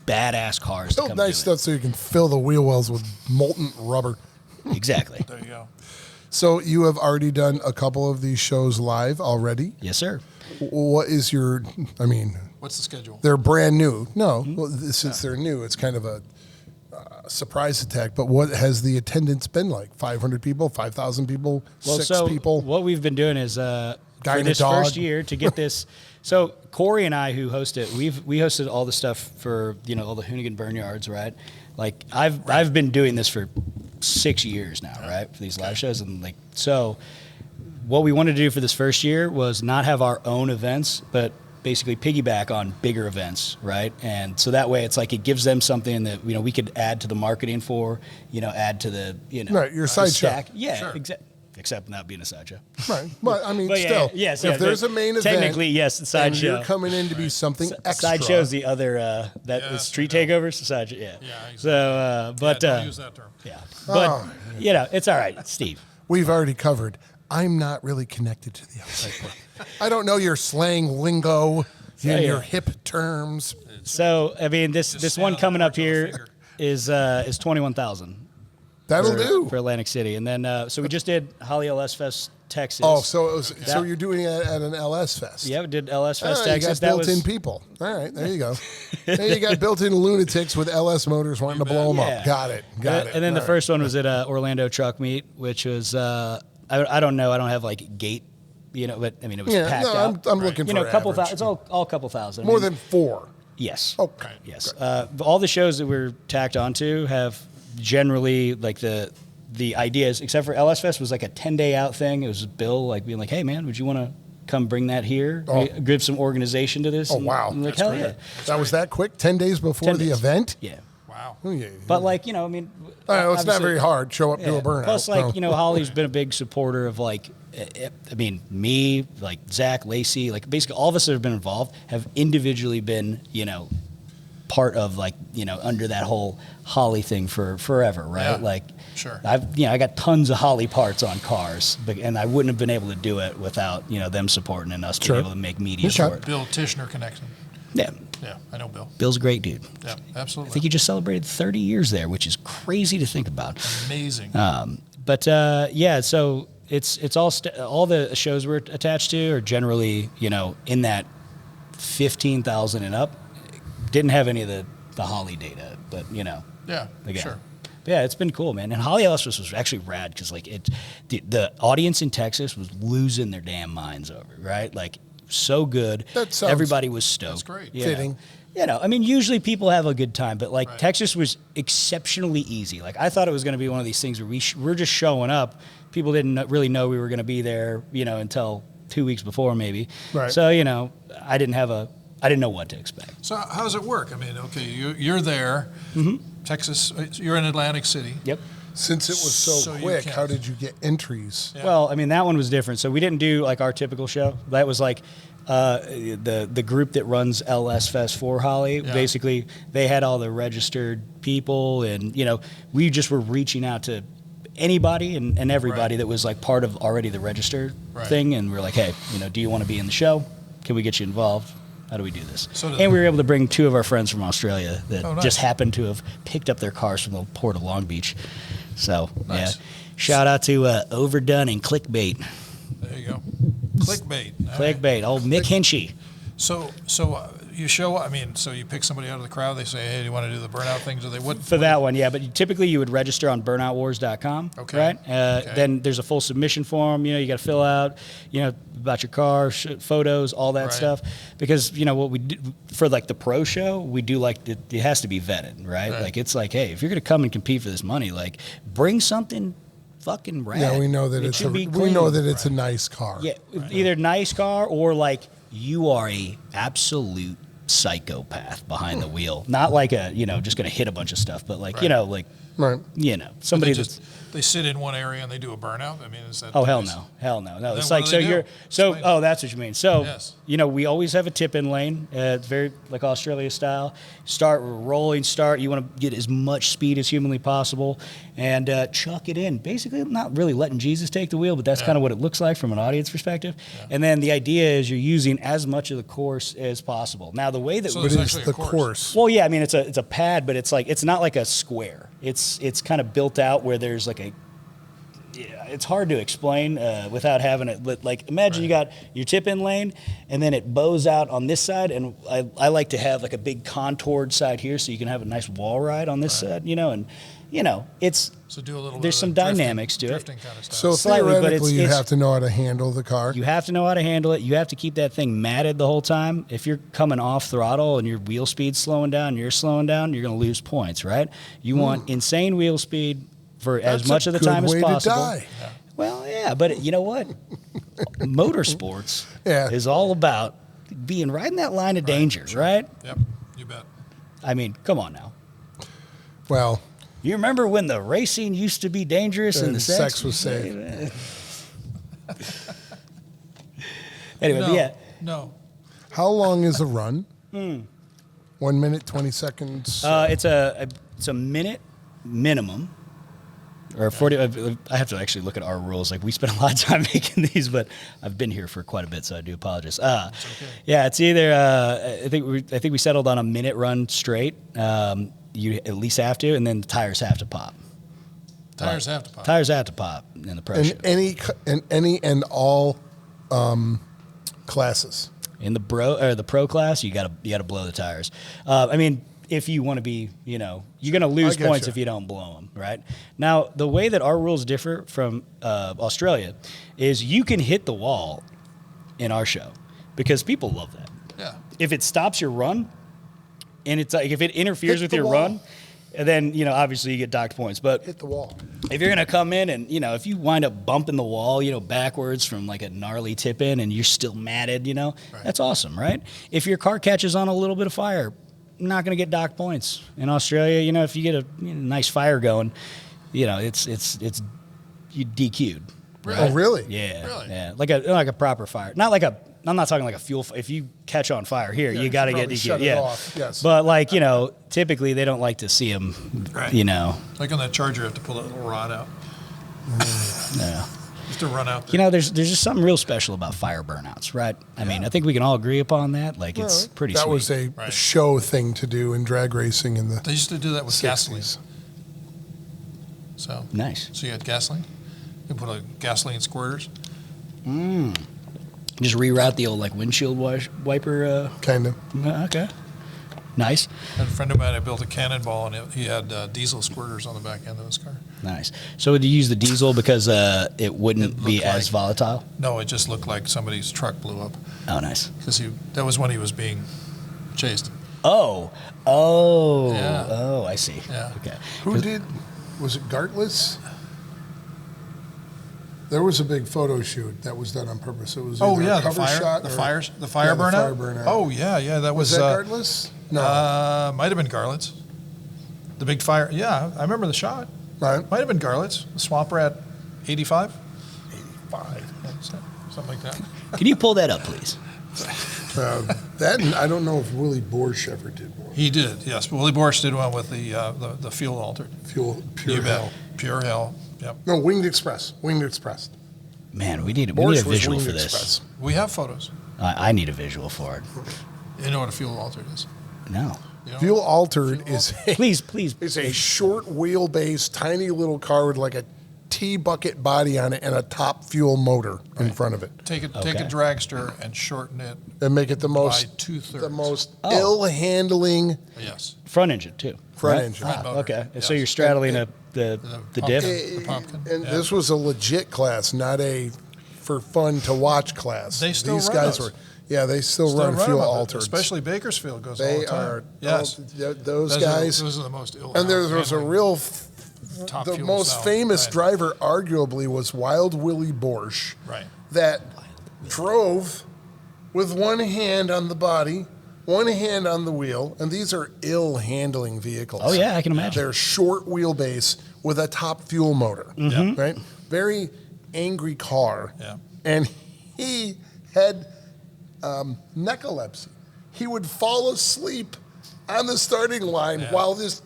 badass cars. to Build come nice do it. stuff so you can fill the wheel wells with molten rubber. Exactly. There you go. So you have already done a couple of these shows live already. Yes, sir. What is your, What's the schedule? they're brand new. No, Mm-hmm. well, since they're new, it's kind of a surprise attack. But what has the attendance been like? 500 people, 5,000 people, Well, 6 so people? what we've been doing is Guy for and a this dog. first year to get this. So Corey and I, who host it, we hosted all the stuff for all the Hoonigan Burnyards, right? Like I've been doing this for 6 years now, right? For these live shows, and like so, what we wanted to do for this first year was not have our own events, but basically piggyback on bigger events, right? And so that way, it's like it gives them something that we could add to the marketing for, add to the Right, your the sideshow. stack. Yeah, Sure. exactly. Except not being a sideshow. Right. But But still, yes, if there's a main event, technically, yes, the and sideshow. you're coming in to be something extra. Sideshow's the other that Yeah, was street takeovers. So sideshow, yeah. Yeah, exactly. So, but don't use that term. yeah, but Oh. it's all right, Steve. We've already covered. I'm not really connected to the outside world. I don't know your slang lingo and yeah. your hip terms. So I mean, this stand one on the coming up porch on a here is 21,000 That'll do. for Atlantic City, and then so we just did Holly LS Fest Texas. Oh, so you're doing it at an LS Fest. yeah, we did LS Oh, Fest you Texas. got That built-in was people. All right, there you go. Then you got built-in lunatics with LS motors wanting to blow them Yeah. up. Got it. Got it. And then the All first one was at Orlando Truck Meet, which was I don't know, I don't have like gate, but I mean it was right. packed No, out. I'm looking for a couple average. thousand. It's all couple thousand. I More mean, than 4. yes. Okay. Yes. All the shows that we're tacked onto have generally like the ideas, except for LS Fest was like a 10-day out thing. It was Bill like being like, hey man, would you want to come bring that here? Oh. Give some organization to this. Oh, wow. I'm like, That's hell great. yeah. That was that quick? 10 days before 10 the days. event? Yeah. Wow. Oh, yeah. But like, I mean, It's not obviously- very hard. Show up, do Yeah. a burnout. Plus, like, No. Holly's been a big supporter of like, I mean, me, like Zach, Lacey, like basically all of us that have been involved have individually been, part of like, under that whole Holly thing for forever, right? Yeah, Like, sure. I got tons of Holly parts on cars, and I wouldn't have been able to do it without, them supporting and us Sure. being able to make media Okay. for it. Bill Tishner connection. Yeah. Yeah, I know Bill. Bill's a great dude. Yeah, I absolutely. think he just celebrated 30 years there, which is crazy to think about. Amazing. But yeah, so it's all the shows we're attached to are generally in that 15,000 and up. Didn't have any of the Holly data, but yeah, again. sure. But yeah, it's been cool, man. And Holly Ellis was actually rad because like the audience in Texas was losing their damn minds over it, right? Like so good. That sounds- Everybody was stoked. That's great. you Fitting. know. I mean, usually people have a good time, but like Right. Texas was exceptionally easy. Like I thought it was going to be one of these things where we're just showing up. People didn't really know we were going to be there, until 2 weeks before maybe. Right. So I didn't know what to expect. So how does it work? I mean, okay, you're there, Texas. You're in Atlantic City. Yep. Since it was so, So you quick, can't. how did you get entries? Yeah. Well, I mean, that one was different. So we didn't do like our typical show. That was like the group that runs LS Fest for Holly. Yeah. Basically, they had all the registered people, and we just were reaching out to anybody and everybody Right. that was like part of already the registered Right. thing, and we're like, hey, do you want to be in the show? Can we get you involved? How do we do this? So And we were able to bring 2 of our friends from Australia that Oh, nice. just happened to have picked up their cars from the port of Long Beach. So, Nice. yeah. Shout out to Overdone and Clickbait. There you go. Clickbait. All right. Clickbait. Old Mick Hinchy. So you show. I mean, so you pick somebody out of the crowd. They say, "Hey, do you want to do the burnout things?" Or they what? For that one, yeah. But typically you would register on burnoutwars.com, Okay. right? Okay. Then there's a full submission form. You got to fill out, about your car, photos, all that Right. stuff. Because, what we do for like the pro show, we do like it has to be vetted, right? Right. Like it's like, hey, if you're going to come and compete for this money, like bring something fucking rad. Yeah, we know that It it's should be we clean. know that it's a nice car. Yeah, either nice car or like you are a absolute psychopath behind the wheel. Not like a, just going to hit a bunch of stuff, but like, Right. Right. somebody they that's just they sit in one area and they do a burnout. I mean, is that? oh hell no. No, it's what like do so they do? you're so Explain. oh that's what you mean. So Yes. we always have a tip in lane. It's very like Australia style. Start rolling. You want to get as much speed as humanly possible, and chuck it in. Basically, not really letting Jesus take the wheel, but that's Yeah. kind of what it looks like from an audience perspective. And then the idea is you're using as much of the course as possible. Now the way that So But There's it's actually the a course. course. well, yeah, I mean it's a pad, but it's not like a square. It's kind of built out where there's like a. Yeah, it's hard to explain without having it. Like imagine you got your tip in lane, and then it bows out on this side, and I like to have like a big contoured side here, so you can have a nice wall ride on this side, and it's. So do a little. There's bit some of drifting- dynamics to it. drifting kind of stuff. So Slightly, but theoretically, you it's- have to know how to handle the car. You have to know how to handle it. You have to keep that thing matted the whole time. If you're coming off throttle and your wheel speed's slowing down, you're going to lose points, right? You want insane wheel speed for as That's much a of the good time as way to possible. die. Well, yeah, but you know what? Motorsports Yeah. is all about being right in that line of danger, right? Yep, you bet. I mean, come on now. Well, You remember when the racing used to be dangerous and and the sex was safe. Anyway, No, but yeah. no. How long is a run? 1 minute, 20 seconds. It's a minute minimum, or 40. I have to actually look at our rules. Like we spent a lot of time making these, but I've been here for quite a bit, so I do apologize. Yeah, it's either. I think we settled on a minute run straight. You at least have to, and then the tires have to pop. Tires have to pop. Tires have to pop in the pro show. and any and all classes. In the pro class, you gotta blow the tires. I mean, if you want to be, you're gonna lose I points getcha. if you don't blow them, right? Now, the way that our rules differ from Australia is you can hit the wall in our show because people love that. Yeah. If it stops your run, and it's like if it interferes Hit with the your wall. run, and then obviously you get docked points. But Hit the wall. if you're gonna come in and if you wind up bumping the wall, backwards from like a gnarly tip in, and you're still matted, that's awesome, right? If your car catches on a little bit of fire, not gonna get docked points. In Australia, if you get a nice fire going, it's you DQ'd. Oh, really? Yeah, Really? yeah, like a proper fire, not like a. I'm not talking like a fuel. If you catch on fire here, Yeah, you you got to should get probably DQ'd. shut it Yeah, off, yes. but typically they don't like to see them. Right. Like on that Charger, you have to pull that little rod out. Yeah. Just to run out there. There's just something real special about fire burnouts, right? I mean, I think we can all agree upon that. Like, it's pretty That sweet. was a Right. show thing to do in drag racing in the They used to do that with gasoline. 60s. So nice. you had gasoline. You put a gasoline squirters. Just reroute the old like windshield wiper. Kind of. Okay. Nice. I had a friend of mine that built a cannonball, and he had diesel squirters on the back end of his car. Nice. So would you use the diesel because it wouldn't It be looked as like- volatile? No, it just looked like somebody's truck blew up Oh, nice. because that was when he was being chased. Oh, Yeah. I see. Yeah. Okay. Who did? Was it Gartless? There was a big photo shoot that was done on purpose. It was Oh either a yeah, the cover fire, shot the or- fire Yeah, burnout. the fire burnout. Oh yeah, that Was was. that Gartless? No. Might have been Garlett's. The big fire. Yeah, I remember the shot. Right. Might have been Garlett's. The Swamp Rat 85? 85. Yeah, something like that. Can you pull that up, please? That I don't know if Willie Borsch ever did one. He did, yes. But Willie Borsch did one with the fuel altered. Fuel, pure You bet. hell. Pure hell. Yep. No, Winged Express. Winged Express. Man, we need a Borsch was visual Winged for this. Express. We have photos. I need a visual for it. You know what a fuel altered is? No. You know? Fuel altered is Please. it's a short wheelbase, tiny little car with like a T-bucket body on it and a top fuel motor in front of it. Take a Okay. dragster and shorten it. And make it the most By 2/3. the most Oh. ill-handling Yes. Front engine, too. front right? engine. Front motor, Okay. yes. So you're straddling the The diff? The pumpkin. And yeah. this was a legit class, not a for fun to watch class. They still These run guys those. were, yeah, they still Still run run fuel them, altered. especially Bakersfield goes all They the time. are Yes. those guys. Those are the most ill. And there was a real, top the fuel most style. famous Right. driver, arguably, was Wild Willie Borsch, Right. that drove with one hand on the body, one hand on the wheel, and these are ill-handling vehicles. Oh, yeah, I can imagine. They're short wheelbase with a top fuel motor, right? Very angry car. Yeah. And he had necrolepsy. He would fall asleep on the starting line Yeah. while this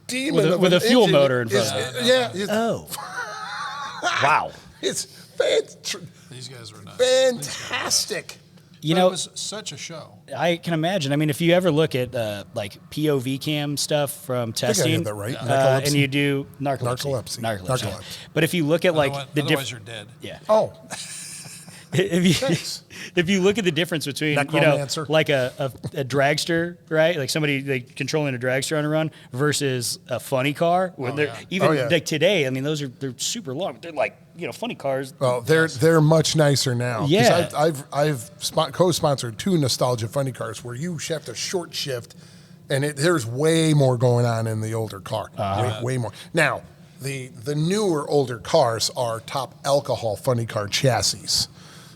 demon With a of an fuel engine motor in is- front of Yeah, it's, Oh. Wow. it's These guys were nuts. fantastic. You But know, it was such a show. I can imagine. I mean, if you ever look at like POV cam stuff from I testing, had that right. and Narcolepsy. you do narcolepsy. Narcolepsy. But if you look at like Otherwise, the otherwise difference, you're dead. yeah. Oh, If you look at the difference between Necromancer. like a dragster, right? Like somebody like controlling a dragster on a run versus a funny car. When Oh, they're yeah. even Oh, yeah. like today, I mean, they're super long. But they're like funny cars. well, they're much nicer now. 'Cause Yeah. I've co-sponsored 2 nostalgia funny cars where you have to short shift, and there's way more going on in the older car. Way more. Now, the newer older cars are top alcohol funny car chassis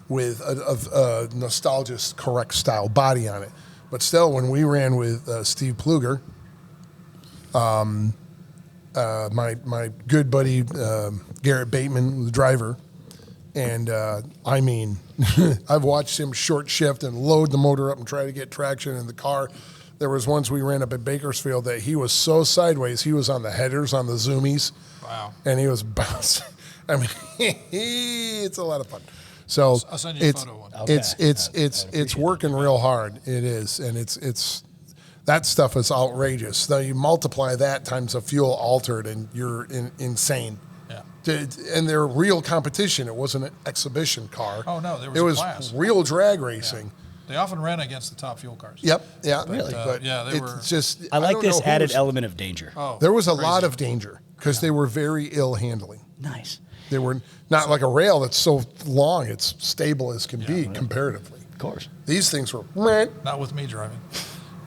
with a nostalgia correct style body on it. But still, when we ran with Steve Pluger, my good buddy Garrett Bateman, the driver, and I mean, I've watched him short shift and load the motor up and try to get traction in the car. There was once we ran up at Bakersfield that he was so sideways, he was on the headers on the zoomies. Wow. And he was bouncing. I mean, it's a lot of fun. So I'll send you a it's photo one. it's working real hard. It is, and it's that stuff is outrageous. Now you multiply that times a fuel altered, and you're insane. Yeah. And they're real competition. It wasn't an exhibition car. Oh, no, there was it a was class. real drag racing. They often ran against the top fuel cars. Yep. Yeah. Really? But Yeah, they it's were- just. I like don't this know who added was- element of danger. Oh, There was a crazy. lot of danger because they were very ill handling. Nice. They were not like a rail that's so long, it's stable as can be comparatively. Of course. These things were, meh. Not with me driving.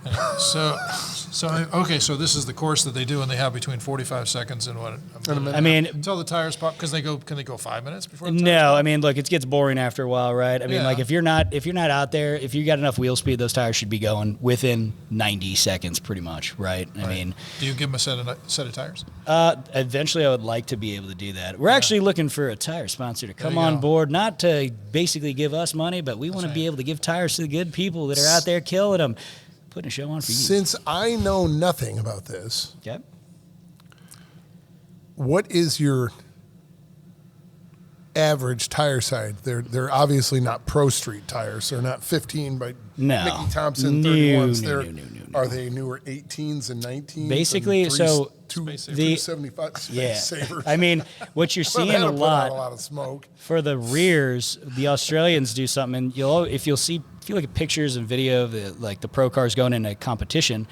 Anyway, so this is the course that they do, and they have between 45 seconds and what? A minute I mean, until the tires pop, because can they go 5 minutes before? The tires no, pop? I mean, look, it gets boring after a while, right? I mean, Yeah. like if you're not out there, if you got enough wheel speed, those tires should be going within 90 seconds, pretty much, right? I mean, Do you give them a set of tires? eventually, I would like to be able to do that. We're actually looking for a tire sponsor to come you on go. board, not to basically give us money, but we want to be able to give tires to the good people that are out there killing them, putting a show on for you. Since I know nothing about this, Okay. what is your average tire size? They're obviously not Pro Street tires. They're not 15 by No. Mickey Thompson No, 31s. no, They're, no, no, no, no. Are they newer 18s and 19s? Basically, and so Space Saver. 275 Space Yeah. Savers. I mean, what you're Well, seeing that'll a put out lot. a lot of smoke. For the rears, the Australians do something. And if you look at pictures and video of the pro cars going into competition,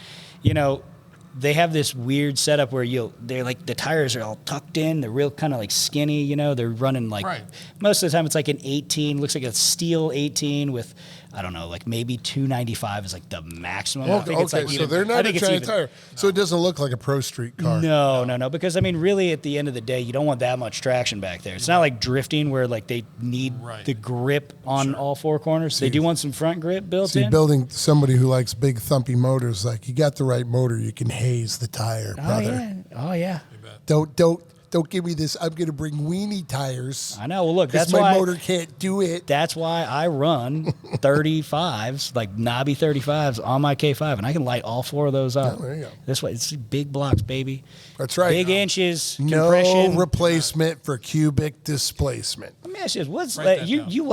they have this weird setup where they're like the tires are all tucked in. They're real kind of like skinny. They're running like Right. most of the time it's like an 18, looks like a steel 18 with I don't know, like maybe 295 is like the maximum. I Okay, think it's like so even, they're I not a think it's giant even- tire. So it doesn't look like a Pro Street car. No. Because I mean, really, at the end of the day, you don't want that much traction back there. It's not like drifting where like they need Right. the grip on all four corners. They do want some front grip built See, in. building somebody who likes big thumpy motors, like you got the right motor, you can haze the tire, brother. Oh yeah. Don't give me this. I'm going to bring weenie tires. I know. Well, look, Because that's my why motor can't do it. That's why I run 35s, like knobby 35s on my K5, and I can light all four of those up. Oh, there you go. This way, it's big blocks, baby. That's right. Big inches, No compression. replacement for cubic displacement. Let me ask you this: what's Write like, that you? down. You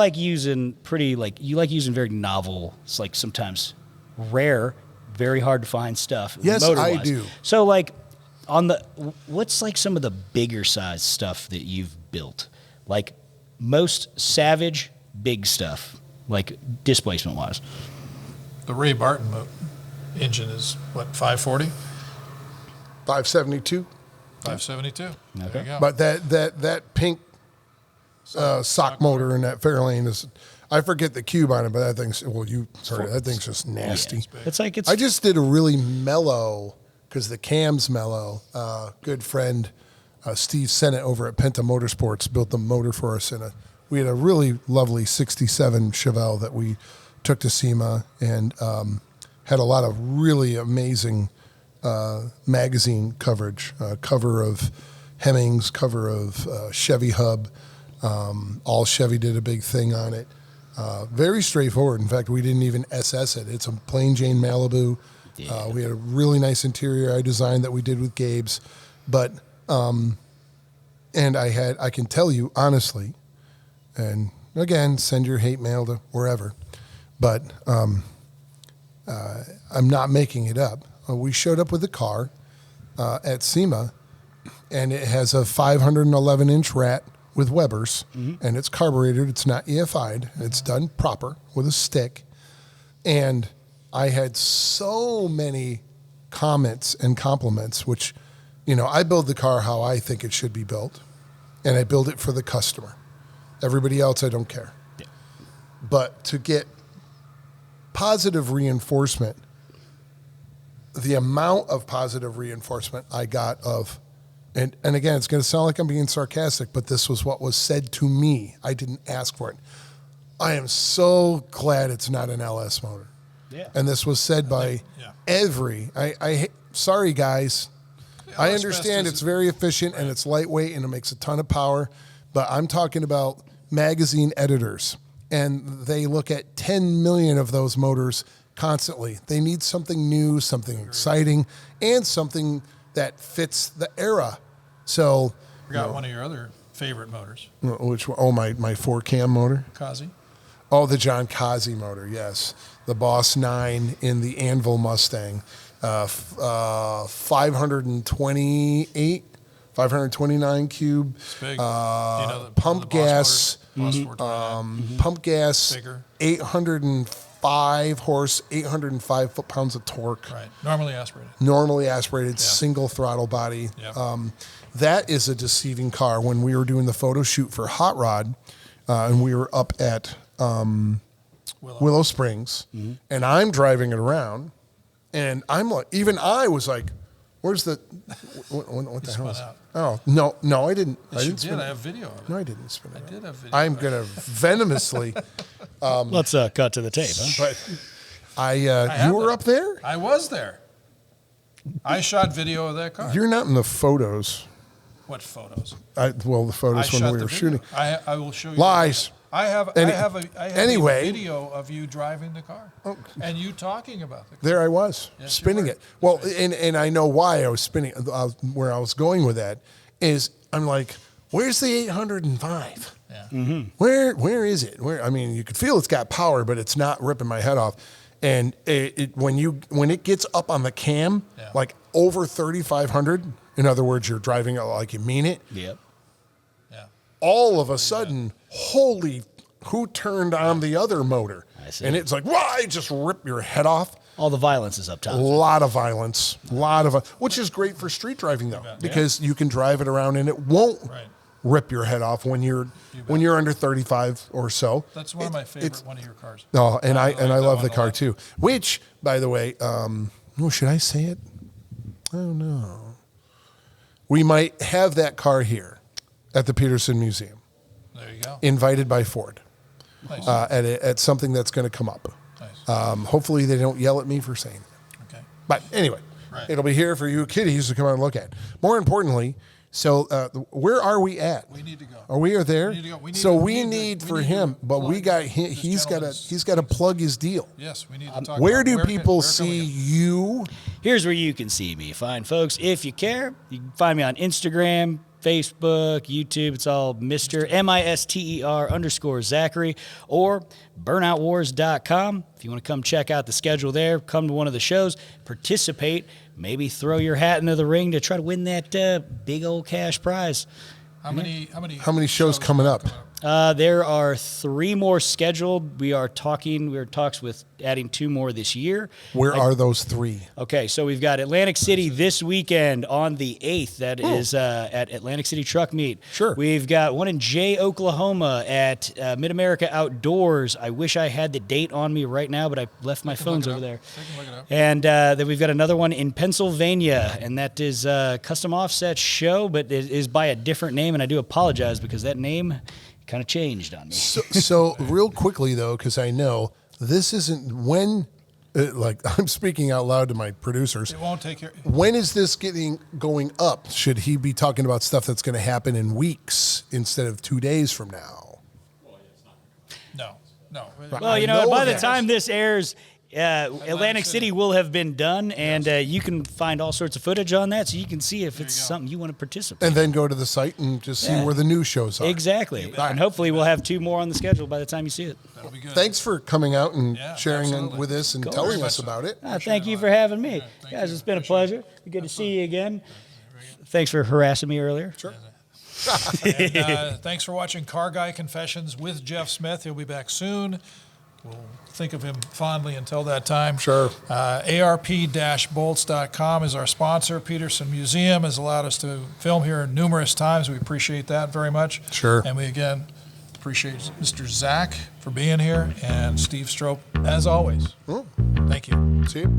like using very novel, it's like sometimes rare, very hard to find stuff. Yes, motor-wise. I do. So like, what's like some of the bigger size stuff that you've built? Like most savage big stuff, like displacement wise. The Ray Barton engine is what, 540, 572. 572. Okay. There you go. But that pink sock motor in that Fairlane is, I forget the cube on it, but that thing's, that thing's just nasty. It's like it's. I just did a really mellow, because the cam's mellow. Good friend Steve Sennett over at Penta Motorsports built the motor for us, we had a really lovely 67 Chevelle that we took to SEMA and had a lot of really amazing magazine coverage, cover of Hemmings, cover of Chevy Hub. All Chevy did a big thing on it. Very straightforward. In fact, we didn't even SS it. It's a plain Jane Malibu. Yeah. We had a really nice interior I designed that we did with Gabe's. But, and I can tell you honestly, and again, send your hate mail to wherever, but I'm not making it up. We showed up with the car at SEMA, and it has a 511-inch rat with Webers, and it's carbureted. It's not EFI'd. It's done proper with a stick. And I had so many comments and compliments, which, I build the car how I think it should be built, and I build it for the customer. Everybody else, I don't care. Yeah. But to get positive reinforcement, the amount of positive reinforcement I got of, and again, it's going to sound like I'm being sarcastic, but this was what was said to me. I didn't ask for it. I am so glad it's not an LS motor. Yeah. And this was said by Yeah. sorry guys. I LS understand best it's is- very efficient and it's lightweight and it makes a ton of power, but I'm talking about magazine editors, and they look at 10 million of those motors constantly. They need something new, something exciting, and something that fits the era. So, Forgot one of your other favorite motors, which one? Oh, my 4-cam motor. Kazi. Oh, the John Kazi motor, yes. The Boss 9 in the Anvil Mustang. 529 cube. It's big. You know the Pump the Boss gas. motor, Boss 429. Pump gas. Bigger. 805 horse, 805 foot-pounds of torque. Right. Normally aspirated. Normally aspirated, single throttle body. Yeah. That is a deceiving car. When we were doing the photo shoot for Hot Rod, and we were up at Willow Springs, and I'm driving it around, and I'm like, even I was like, "Where's the what the hell is?" out. Oh no, I didn't. Yes, I you didn't spin did. it. I have video of it. No, I didn't spin it. I did have video. I'm gonna venomously, Let's cut to the tape. Huh? but have you were that. up there. I was there. I shot video of that car. You're not in the photos. What photos? The I photos when shot we the were video. shooting. I will show you. Lies. I have Any- a video of you driving the car and you talking about the car. There I was, Yes, you spinning were. it. Well, and I know why I was spinning. Where I was going with that is, I'm like, where's the 805? Yeah. Where is it? I mean, you could feel it's got power, but it's not ripping my head off. And when it gets up on the cam, Yeah. like over 3,500, in other words, you're driving it like you mean it. Yep. Yeah. All of a sudden, holy, who turned on the other motor? I see. And it's like, why? Just rip your head off. All the violence is up top. A lot of violence, which is great for street driving though, because you can drive it around and it won't Right. rip your head off when you're under 35 or so. That's one of my favorite one of your cars. No, and I that love one the a car lot. too. Which, by the way, should I say it? Oh no. We might have that car here at the Petersen Museum, There you go. invited by Ford, Nice. at something that's going to come up. Nice. Hopefully they don't yell at me for saying it. Okay. But anyway, Right. it'll be here for you kiddies to come out and look at. More importantly, so where are we at? We need to go. Are we there? We need to go. We need So to- we we need need to- for we need to him, but we plug got this he's got to plug his deal. Yes, we need to talk Where about do people where can see we go? you? Here's where you can see me. Fine, folks. If you care, you can find me on Instagram, Facebook, YouTube. It's all Mr. MISTER_ Zachary, or burnoutwars.com. If you want to come check out the schedule there, come to one of the shows, participate, maybe throw your hat into the ring to try to win that big old cash prize. How many shows coming up? There are 3 more scheduled. We are talks with adding 2 more this year. Where are those 3? Okay, so we've got Atlantic City this weekend on the 8th. That is at Atlantic City Truck Meet. Sure. We've got one in Jay, Oklahoma at Mid-America Outdoors. I wish I had the date on me right now, but I left my phones over there. Look it up. And then we've got another one in Pennsylvania, and that is a custom offset show, but it is by a different name, and I do apologize because that name kind of changed on me. So real quickly though, because I know this isn't when. I'm speaking out loud to my producers. It won't take care. When is this going up? Should he be talking about stuff that's going to happen in weeks instead of 2 days from now? No. Right. Well, I you know, know by the that. time this airs, Atlantic City will have been done, and you can find all sorts of footage on that, so you can see if it's something you want to participate And then go to the site and just see where the new shows are. Exactly. And hopefully we'll have 2 more on the schedule by the time you see it. That'll be good. Thanks for coming out and Yeah, sharing absolutely. with us and Cool. telling Very us much so. about it. Thank you for having me. Guys, it's been a pleasure. Good to see you again. Thanks for harassing me earlier. Sure. And, thanks for watching Car Guy Confessions with Jeff Smith. He'll be back soon. We'll think of him fondly until that time. Sure. ARP-bolts.com is our sponsor. Petersen Museum has allowed us to film here numerous times. We appreciate that very much. Sure. And we, again, appreciate Mr. Zach for being here and Steve Strope, as always. Thank you. See you.